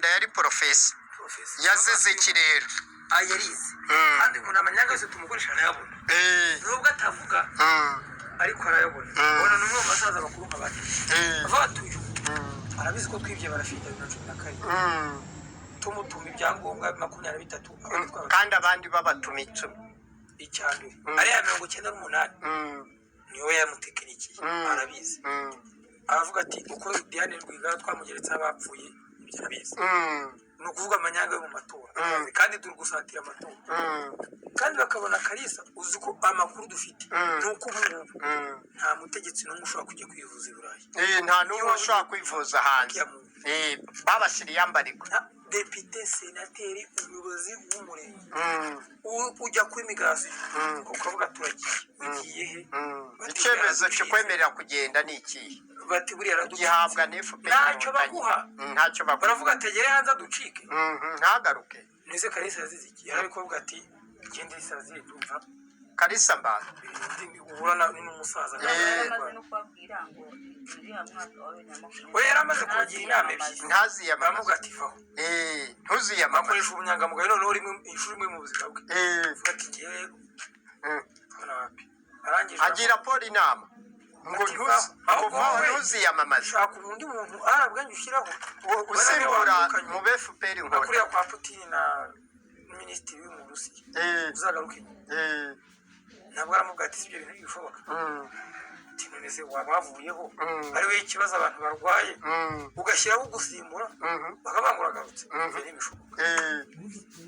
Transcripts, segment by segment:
Kayibanda yari profesa yazize ikirero ayarize kandi umuntu amanyanga yose tumukoresha arayabona nubwo atavuga ariko arayabona ubona n'umwe mu basaza bakuru nk'abandi abatuye arabizi ko twibye barafite 2012 tumutuma ibyangombwa 23 kandi abandi babatuma 10 icyando ariya 98 niwe yamutekinikiye arabizi aravuga ati uko Diane Rwigara twamugeretse abapfuye ibyo arabizi no kuvuga amanyanga yo mu matora kandi turi gusatira amatora kandi bakabona Kalisa uzi ko amakuru dufite nuko ubu nta mutegetsi n'umwe ushobora kujya kwivuza i Burayi nta n'umwe ushobora kwivuza hanze babashiriye ambariko depite senateri umuyobozi w'umurenge ujya kuri migasi ukavuga turagiye ugiye he icyemezo cyo kwemerera kugenda ni iki bati buriya gihabwa n'FPR ntacyo baguha baravuga ategere hanze aducike ntagaruke nese Kalisa yazize iki yarabikovuga ati ikindi isazi yumva Kalisa mbana ubona ni n'umusaza amaze no kwabwira ngo uriya mwaka w'abanyamakuru we yaramaze kugira inama ebyiri ntaziyama baravuga ati vaho ntuziyama akoresha ubunyangamugayo none uri ishuri imwe mu buzima bwe avuga ati ngewe hano wapi arangije agira Paul inama ngo ntuziyamamaze shaka undi muntu arabwanyu ushyiraho usimbura mu FPR ngo kuriya kwa Putin na minisitiri w'Uburusiya uzagaruke ntabwo aramubwira ati sibyo bintu bishoboka none se wabavuyeho ari we ikibazo abantu barwaye ugashyiraho gusimbura bakabangura garutse n'ibishoboka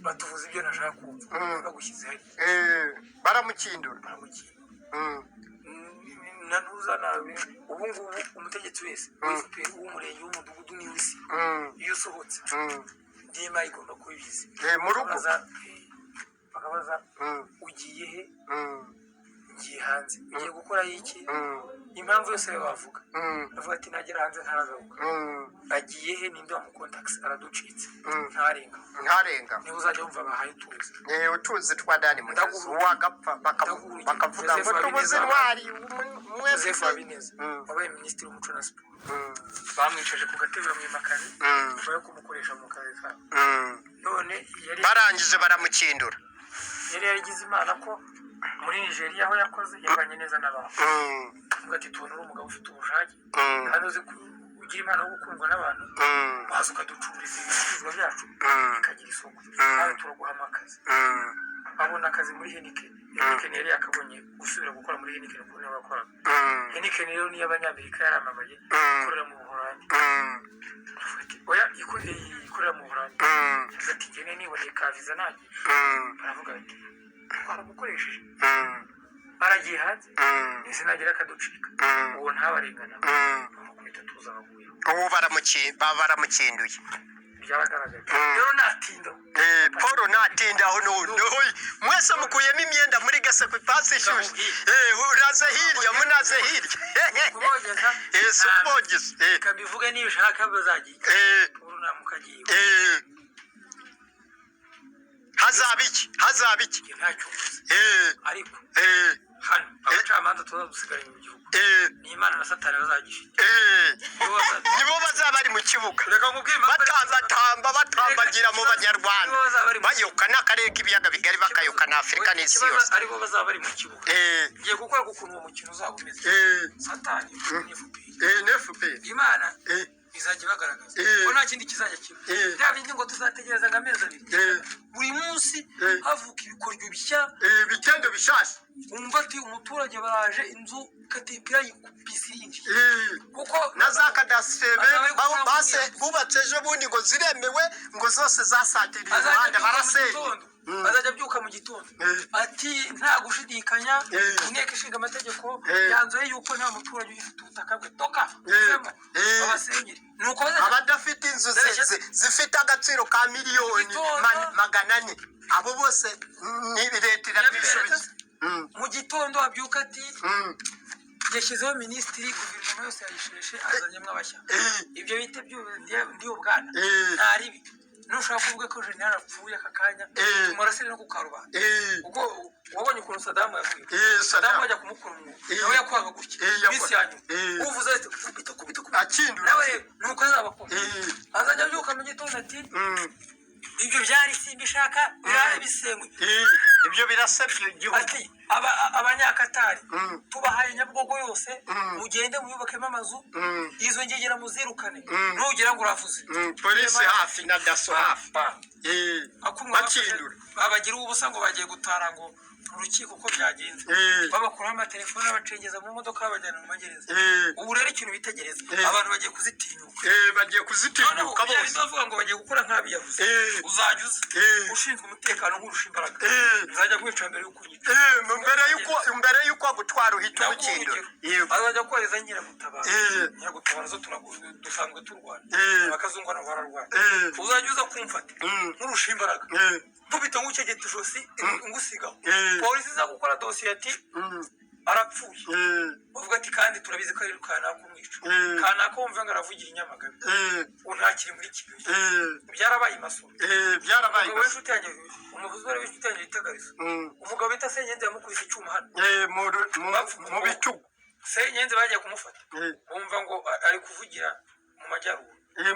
batuvuze ibyo nashaka kumva bagushyize hari baramukindura nanuza nawe ubu ngubu umutegetsi wese w'FPR w'umurenge w'umudugudu ni wisi iyo usohotse ndima igomba kubibizi mu rugo bakabaza ugiye he ngiye hanze ugiye gukora iki impamvu yose bavuga avuga ati nagera hanze ntaragaruka agiye he ninde wa contacts araducitse ntarenga niba uzajya wumva bahaye utuzi utuzi twa Dani Mugizi wagapfa bakavuga ngo tubuze intwari Joseph Habineza wabaye minisitiri w'umuco na siporo bamwicaje ku gatebe bamwimakaje bari kumukoresha mu kazi kabo none barangije baramukindura yari yarigize imana ko muri Nigeria aho yakoze yabanye neza n'abantu avuga ati tubona umugabo ufite ubushake kandi uzi ugira imana yo gukundwa n'abantu baza ukaducururiza ibicuruzwa byacu bikagira isoko nawe turaguhama akazi abona akazi muri Heineken yari yakabonye gusubira gukora muri Heineken kuko niwe wakoraga Heineken rero niyo abanyamerika yaramamaye ikorera mu Buholandi oya ikorera mu Buholandi ati ngene niboneye ka visa nanjye baravuga ati twaramukoresheje baragiye hanze ese nagira akaducika uwo ntabarengana bamukwita tuzabaguye ubu baramukinduye byaragaragaye rero natinda Paul natindaho none mwese mukuyemo imyenda muri gasekwe pasi ishyushye uraze hirya munaze hirya kubogeza subogeza kabivuge niba ushaka bazagiye urunamukagiye hazaba iki ntacyo ariko hano abacamanza tuzadusigaranye mu gihugu n'Imana na Satani bazagishije nibo bazaba bari mu kibuga batambagira mu banyarwanda bayoka n'akarere k'ibiyaga bigari bakayoka na Afurika n'isi yose aribo bazaba bari mu kibuga ngiye gukora ukuntu uwo mukino uzaba umeze Satani n'FPR Imana bizajya bagaragaza ko nta kindi kizajya kiba bya bindi ngo tuzategereza ngo amezi abiri buri munsi havuka ibikoryo bishya bitendo bishasha umva ati umuturage baraje inzu katipira yikupisi yinshi kuko na za kadasitebe base bubatse ejo bundi ngo ziremewe ngo zose zasatiriye umuhanda barasenya azajya byuka mu gitondo ati nta gushidikanya inteko ishinga amategeko yanzuye yuko nta muturage ufite ubutaka bwe toka abasenyeri nuko abadafite inzu zifite agaciro ka miliyoni 400 abo bose ni leta irabisubiza mu gitondo abyuka ati yashyizeho minisitiri guverinoma yose yayisheshe azanyemo abashya ibyo bite ndi ubwana ntaribi nushaka kuvuga ko General apfuye aka kanya tumurasire no ku karubanda ubwo wabonye ukuntu Saddam yavuye Saddam ajya kumukura nawe yakwaga gutya bisi yanyu uvuze ati kubita akindura nawe nuko azabakora azajya byuka mu gitondo ati ibyo byari simbishaka birare bisengwe ibyo birasabye igihugu ati abanyakatari tubahaye Nyabugogo yose mugende muyubakemo amazu izo ngegera muzirukane nugira ngo uravuze polisi hafi na daso hafi bakindura babagira ubusa ngo bagiye gutara ngo urukiko uko byagenze babakuraho amatelefone abacengeza mu modoka babajyana mu magereza ubu rero ikintu bitegereza abantu bagiye kuzitinyuka bose bavuga ngo bagiye gukora nk'abiyavuze uzajya uza ushinzwe umutekano nk'urusha imbaraga uzajya kwica mbere y'uko unyita mbere y'uko gutwara uhita ukindura azajya kohereza nyiragutabara zo dusanzwe turwana abakazungwa nabo bararwana uzajya uza kumfata nk'urusha imbaraga nkubita nk'ucegeta ijosi ngusigaho polisi iza gukora dosiye ati arapfuye bavuga ati kandi turabizi ko ari kanaka umwica kanaka wumva ngo aravugira inyamagabe ntakiri muri Kigali byarabaye imasoro byarabaye w'inshuti yanjye umuvuzi wari w'inshuti yanjye bita Gariso umugabo bita Senyenze yamukubise icyuma hano mu bitugu Senyenze bagiye kumufata bumva ngo ari kuvugira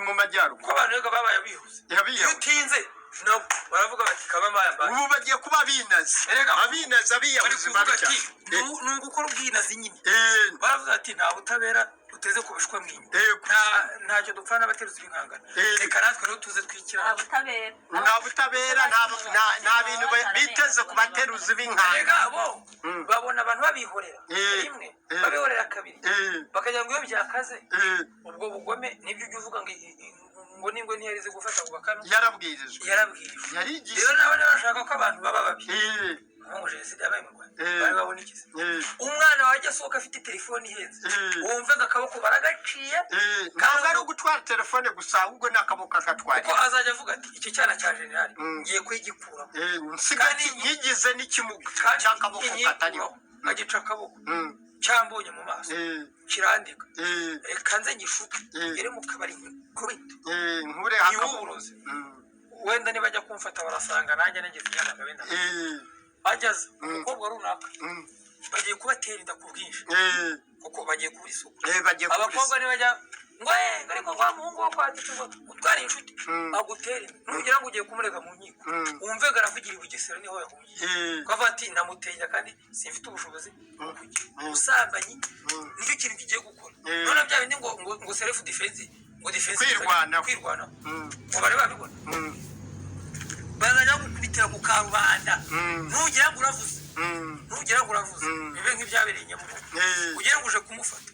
mu majyaruguru ko abantu rega babaye bihuse iyo utinze nabo baravuga bati kabama yambaye ubu bagiye kuba abinazi abiyahuzi barya nungu ukora ubwinazi nyine baravuga ati nta butabera uteze kubishwa mwinyo ntacyo dupfana abateruzi b'inkangana reka natwe rero tuze twikira nta butabera nta bintu biteze ku bateruzi b'inkangana bo babona abantu babihorera rimwe babihorera kabiri bakagira ngo iyo byakaze ubwo bugome nibyo ujya uvuga ngo ningwe ntiyarize gufata ku bakame yarabwirijwe rero nawe bashaka ko abantu baba babi ngo jenoside yabaye mu Rwanda bari babona iki umwana wajya asohoka afite telefone ihenze wumve akaboko baragaciye ntabwo ari ugutwara telefone gusa ahubwo n'akaboko agatwara kuko azajya avuga ati iki cyana cya General ngiye kuyigikuramo kandi nyigize n'ikimuga cy'akaboko katariho agica akaboko cyambonye mu maso kirandika reka nze ngishuke ngere mu kabari kubita nkure hakaburoze wenda nibajya kumfata barasanga nanjye nageze inyana wenda ageze umukobwa runaka bagiye kubatera inda ku bwinshi kuko bagiye kubura isuku abakobwa nibajya ngo ariko kwa muhungu wo kwandika ngo utware inshuti agutera inda nugira ngo ugiye kumurega mu nkiko wumve garavugira i Bugesera niho yahungiye ko ati namutenya kandi simfite ubushobozi ubusambanyi nicyo kintu kigiye gukora none bya bindi ngo self defense ngo defense kwirwana ngo bari babibona bazajya gukubitira ku karubanda nugira ngo uravuze bibe nk'ibyabereye Nyabugogo ugira ngo uje kumufata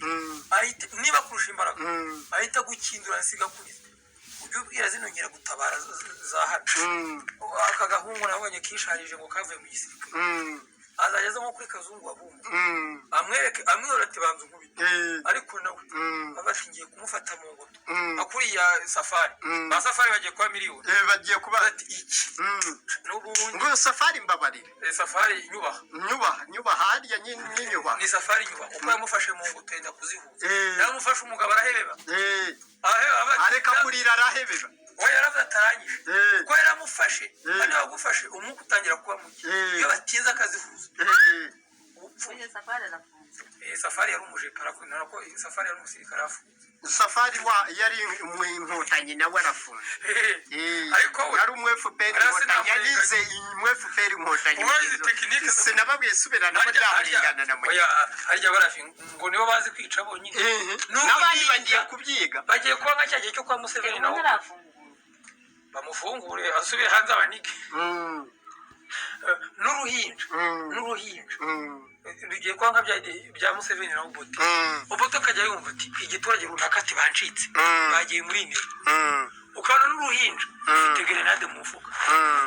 niba kurusha imbaraga ahita gukindura asiga kuriza ujye ubwira zino nyiragutabara za hano aka gahungu nabonye kisharije ngo kavuye mu gisirikare azageza nko kuri Kazungu wabumva amwihora ati banza nkubita ariko nawe bafashe ngiye kumufata mu ngoto akuriya Safari ba Safari bagiye kuba miliyoni bagiye kuba ati iki ngo Safari mbabarire Safari nyubaha harya nyubaha ni Safari nyubaha uko yamufashe mu ngoto yenda kuzihuza yamufashe umugabo arahebeba areka kurira arahebeba we yaravuze atarangije ko yaramufashe kandi bagufashe umwuka utangira kuba muke iyo batinze akazihuza Safari yari umujepe arakunda ko Safari yari umusirikare afunze Safari yari umwinkotanyi nawe arafunze ariko we yari umwefuperi inkotanyi yagize umwefuperi inkotanyi sinababwiye subirana ko byabaringana na mwe harya barafi ngo nibo bazi kwica bonyine n'abandi bagiye kubyiga bagiye kuba nka cyagiye cyo kwa Museveni nawe bamufungure asubire hanze abanike n'uruhinja bigiye kuba nka bya Museveni na Obote akajya yumva ati igiturage runaka ati bancitse bagiye muri intero ukabona n'uruhinja ufite grenade mu mufuka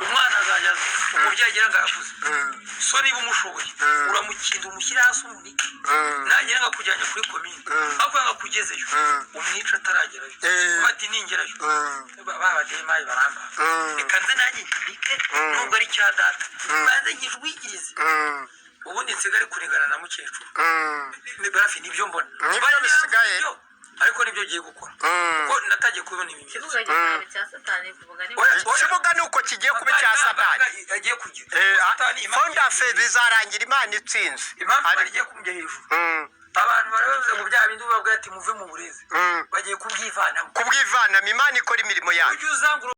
umwana azajya umubyeyi agira ngo aravuze so niba umushoboye uramukinda umushyira hasi umunike nagira ngo akujyanye kuri komine avuga ngo akugezeyo umwica ataragerayo bati ningerayo babademayi baramba reka nze nanjye nkibike nubwo ari cya data banze ngijwigirize ubundi nsigare kurengana na mukecuru barafi nibyo mbona nibyo bisigaye ariko nibyo giye gukora kuko natagiye kubona ibimenyetso ikibuga gikari cya satani kuvuga ni ikibuga nuko kigiye kuba cya satani agiye kugira fondafe bizarangira imana itsinze impamvu bagiye kumujya hejuru abantu baravuze ngo bya bindi babwira ati muve mu burezi bagiye kubwivanamo imana ikora imirimo yayo